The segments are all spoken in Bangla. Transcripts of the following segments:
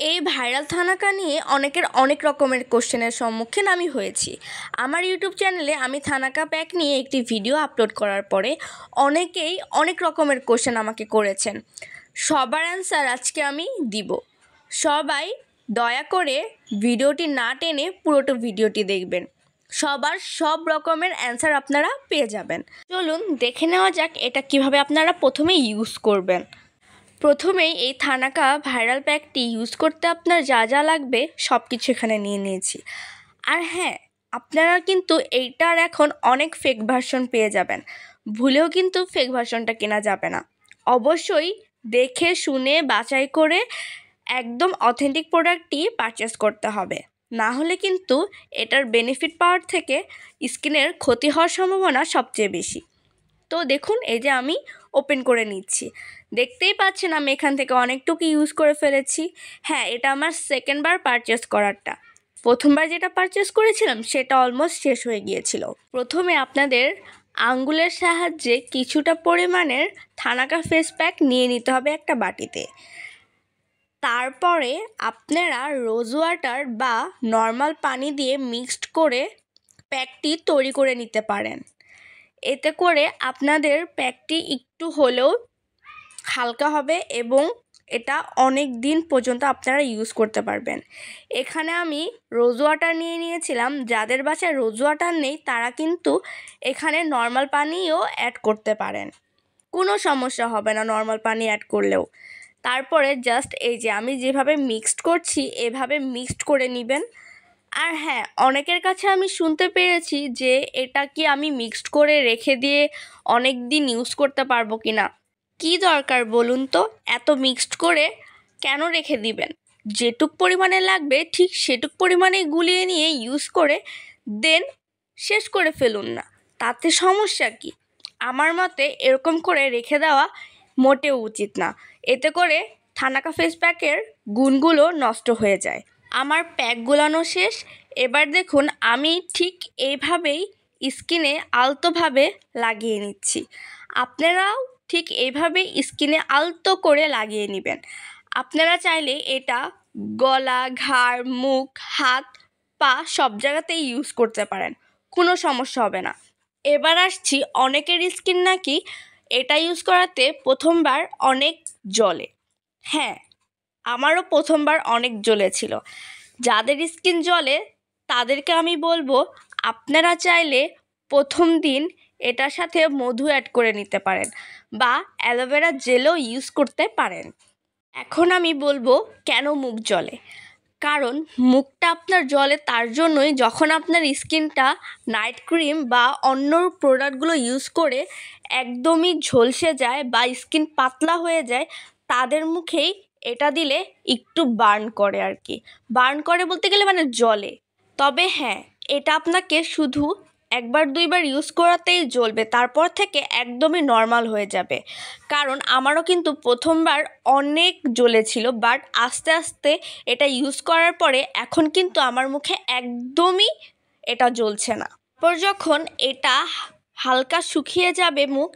এই ভাইরাল থানাকা নিয়ে অনেকের অনেক রকমের কোশ্চেনের সম্মুখীন আমি হয়েছি। আমার ইউটিউব চ্যানেলে আমি থানাকা প্যাক নিয়ে একটি ভিডিও আপলোড করার পরে অনেকেই অনেক রকমের কোশ্চেন আমাকে করেছেন। সবার অ্যান্সার আজকে আমি দিব। সবাই দয়া করে ভিডিওটি না টেনে পুরোটা ভিডিওটি দেখবেন, সবার সব রকমের অ্যান্সার আপনারা পেয়ে যাবেন। চলুন দেখে নেওয়া যাক এটা কিভাবে আপনারা প্রথমে ইউজ করবেন। প্রথমেই এই থানাকা ভাইরাল প্যাকটি ইউজ করতে আপনার যা যা লাগবে সব কিছু এখানে নিয়ে নিয়েছি। আর হ্যাঁ, আপনারা কিন্তু এইটার এখন অনেক ফেক ভার্সন পেয়ে যাবেন, ভুলেও কিন্তু ফেক ভার্সনটা কেনা যাবে না। অবশ্যই দেখে শুনে বাছাই করে একদম অথেন্টিক প্রোডাক্টটি পারচেস করতে হবে, না হলে কিন্তু এটার বেনিফিট পাওয়ার থেকে স্কিনের ক্ষতি হওয়ার সম্ভাবনা সবচেয়ে বেশি। তো দেখুন, এই যে আমি ওপেন করে নিচ্ছি, দেখতেই পাচ্ছেন আমি এখান থেকে অনেকটুকু ইউজ করে ফেলেছি। হ্যাঁ, এটা আমার সেকেন্ডবার পারচেস করারটা। প্রথমবার যেটা পারচেস করেছিলাম সেটা অলমোস্ট শেষ হয়ে গিয়েছিল। প্রথমে আপনাদের আঙ্গুলের সাহায্যে কিছুটা পরিমাণের থানাকা ফেস প্যাক নিয়ে নিতে হবে একটা বাটিতে। তারপরে আপনারা রোজ ওয়াটার বা নর্মাল পানি দিয়ে মিক্সড করে প্যাকটি তৈরি করে নিতে পারেন। এতে করে আপনাদের প্যাকটি একটু হলেও হালকা হবে এবং এটা অনেক দিন পর্যন্ত আপনারা ইউজ করতে পারবেন। এখানে আমি রোজ ওয়াটার নিয়ে নিয়েছিলাম। যাদের বাসায় রোজ ওয়াটার নেই তারা কিন্তু এখানে নর্মাল পানিও অ্যাড করতে পারেন, কোনো সমস্যা হবে না নর্মাল পানি অ্যাড করলেও। তারপরে জাস্ট এই যে আমি যেভাবে মিক্সড করছি এভাবে মিক্সড করে নেবেন। আর হ্যাঁ, অনেকের কাছে আমি শুনতে পেরেছি যে এটা কি আমি মিক্সড করে রেখে দিয়ে অনেক দিন ইউজ করতে পারবো কি না। কী দরকার বলুন তো, এত মিক্সড করে কেন রেখে দিবেন? যেটুক পরিমাণে লাগবে ঠিক সেটুক পরিমাণে গুলিয়ে নিয়ে ইউজ করে দেন শেষ করে ফেলুন না, তাতে সমস্যা কি? আমার মতে এরকম করে রেখে দেওয়া মোটেও উচিত না, এতে করে থানাকা ফেস প্যাকের গুণগুলো নষ্ট হয়ে যায়। আমার প্যাক গোলানো শেষ। এবার দেখুন আমি ঠিক এইভাবেই স্কিনে আলতোভাবে লাগিয়ে নিচ্ছি। আপনারাও ঠিক এইভাবেই স্কিনে আলতো করে লাগিয়ে নেবেন। আপনারা চাইলে এটা গলা, ঘাড়, মুখ, হাত, পা সব জায়গাতেই ইউজ করতে পারেন, কোনো সমস্যা হবে না। এবার আসছি, অনেকের স্কিন নাকি এটা ইউজ করাতে প্রথমবার অনেক জ্বলে। হ্যাঁ, আমারও প্রথমবার অনেক জ্বলেছিল। যাদের স্কিন জ্বলে তাদেরকে আমি বলবো আপনারা চাইলে প্রথম দিন এটার সাথে মধু অ্যাড করে নিতে পারেন বা অ্যালোভেরা জেলও ইউজ করতে পারেন। এখন আমি বলবো কেন মুখ জ্বলে। কারণ মুখটা আপনার জ্বলে তার জন্যই যখন আপনার স্কিনটা নাইট ক্রিম বা অন্য প্রোডাক্টগুলো ইউজ করে একদমই ঝলসে যায় বা স্কিন পাতলা হয়ে যায়, তাদের মুখেই এটা দিলে একটু বার্ন করে আর কি। বার্ন করে বলতে গেলে মানে জ্বলে। তবে হ্যাঁ, এটা আপনাকে শুধু একবার দুইবার ইউজ করাতেই জ্বলবে, তারপর থেকে একদমই নর্মাল হয়ে যাবে। কারণ আমারও কিন্তু প্রথমবার অনেক জ্বলেছিল, বাট আস্তে আস্তে এটা ইউজ করার পরে এখন কিন্তু আমার মুখে একদমই এটা জ্বলছে না। তারপর যখন এটা হালকা শুকিয়ে যাবে মুখ,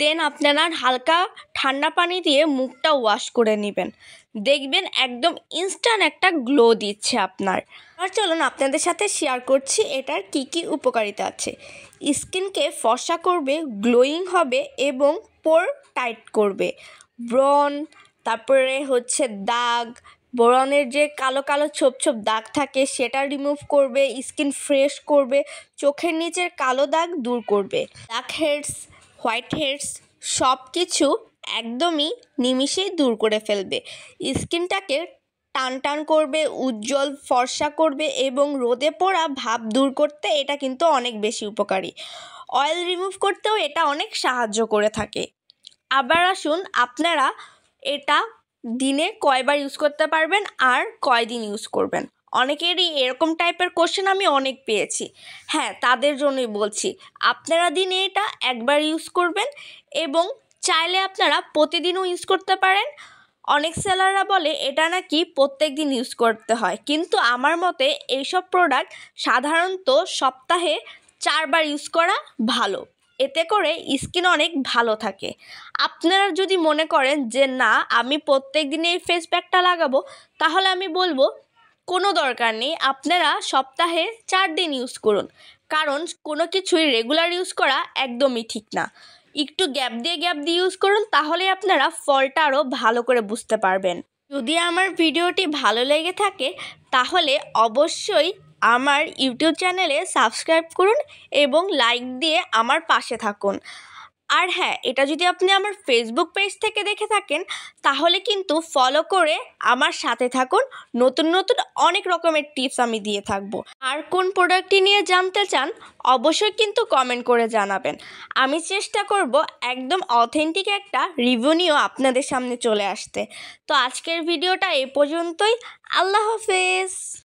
দেন আপনারা হালকা ঠান্ডা পানি দিয়ে মুখটা ওয়াশ করে নেবেন, দেখবেন একদম ইনস্ট্যান্ট একটা গ্লো দিচ্ছে আপনার। আর চলুন আপনাদের সাথে শেয়ার করছি এটার কি কি উপকারিতা আছে। স্কিনকে ফর্সা করবে, গ্লোয়িং হবে এবং পোর টাইট করবে। ব্রণ, তারপরে হচ্ছে দাগ, ব্রণের যে কালো কালো ছোপ ছোপ দাগ থাকে সেটা রিমুভ করবে, স্কিন ফ্রেশ করবে, চোখের নিচের কালো দাগ দূর করবে, ব্ল্যাক হেডস, হোয়াইট হেডস সব কিছু একদমই নিমিষেই দূর করে ফেলবে। স্কিনটাকে টান টান করবে, উজ্জ্বল ফর্সা করবে এবং রোদে পোড়া ভাব দূর করতে এটা কিন্তু অনেক বেশি উপকারী। অয়েল রিমুভ করতেও এটা অনেক সাহায্য করে থাকে। আবার আসুন, আপনারা এটা দিনে কয়বার ইউজ করতে পারবেন আর কয়দিন ইউজ করবেন। অনেকেরই এরকম টাইপের কোশ্চেন আমি অনেক পেয়েছি। হ্যাঁ, তাদের জন্যই বলছি আপনারা দিনে এটা একবার ইউজ করবেন এবং চাইলে আপনারা প্রতিদিনও ইউজ করতে পারেন। অনেক সেলাররা বলে এটা নাকি প্রত্যেক দিন ইউজ করতে হয়, কিন্তু আমার মতে এইসব প্রোডাক্ট সাধারণত সপ্তাহে 4বার ইউজ করা ভালো। এতে করে স্কিন অনেক ভালো থাকে। আপনারা যদি মনে করেন যে না আমি প্রত্যেক দিন এই ফেস প্যাকটা লাগাবো, তাহলে আমি বলবো কোনো দরকার নেই, আপনারা সপ্তাহে 4 দিন ইউজ করুন। কারণ কোনো কিছুই রেগুলার ইউজ করা একদমই ঠিক না। একটু গ্যাপ দিয়ে ইউজ করুন, তাহলে আপনারা ফলটা আরও ভালো করে বুঝতে পারবেন। যদি আমার ভিডিওটি ভালো লেগে থাকে তাহলে অবশ্যই আমার ইউটিউব চ্যানেলে সাবস্ক্রাইব করুন এবং লাইক দিয়ে আমার পাশে থাকুন। আর হ্যাঁ, এটা যদি আপনি আমার ফেসবুক পেজ থেকে দেখে থাকেন তাহলে কিন্তু ফলো করে আমার সাথে থাকুন। নতুন নতুন অনেক রকমের টিপস আমি দিয়ে থাকবো। আর কোন প্রোডাক্টটি নিয়ে জানতে চান অবশ্যই কিন্তু কমেন্ট করে জানাবেন। আমি চেষ্টা করব একদম অথেন্টিক একটা রিভিউ নিয়েও আপনাদের সামনে চলে আসতে। তো আজকের ভিডিওটা এ পর্যন্তই। আল্লাহ হাফেজ।